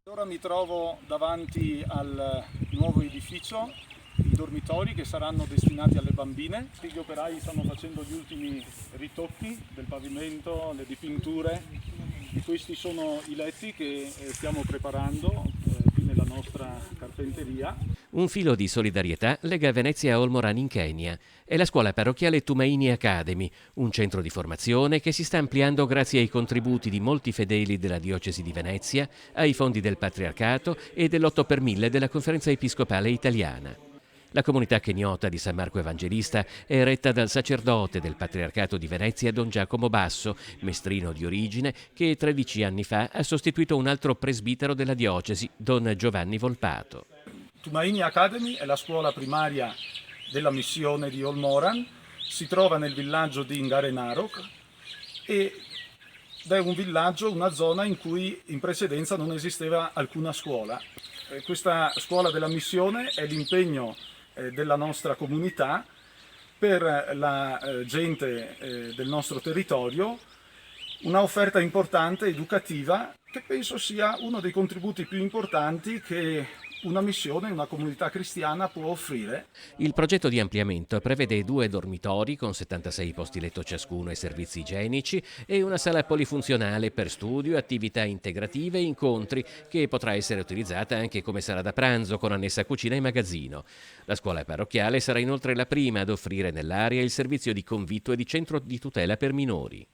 Ora mi trovo davanti al nuovo edificio, i dormitori che saranno destinati alle bambine. Gli operai stanno facendo gli ultimi ritocchi del pavimento, le dipinture. Questi sono i letti che stiamo preparando qui nella nostra carpenteria. Un filo di solidarietà lega Venezia a Olmoran in Kenya. È la scuola parrocchiale Tumaini Academy, un centro di formazione che si sta ampliando grazie ai contributi di molti fedeli della diocesi di Venezia, ai fondi del Patriarcato e dell'8 per 1000 della Conferenza Episcopale Italiana. La comunità keniota di San Marco Evangelista è retta dal sacerdote del Patriarcato di Venezia, Don Giacomo Basso, mestrino di origine, che 13 anni fa ha sostituito un altro presbitero della diocesi, Don Giovanni Volpato. Tumaini Academy è la scuola primaria della missione di Olmoran, si trova nel villaggio di Ngarenarok ed è un villaggio, una zona in cui in precedenza non esisteva alcuna scuola. Questa scuola della missione è l'impegno della nostra comunità per la gente del nostro territorio, una offerta importante, educativa, che penso sia uno dei contributi più importanti che una missione, una comunità cristiana può offrire. Il progetto di ampliamento prevede 2 dormitori con 76 posti letto ciascuno e servizi igienici e una sala polifunzionale per studio, attività integrative e incontri che potrà essere utilizzata anche come sala da pranzo con annessa cucina e magazzino. La scuola parrocchiale sarà inoltre la prima ad offrire nell'area il servizio di convitto e di centro di tutela per minori.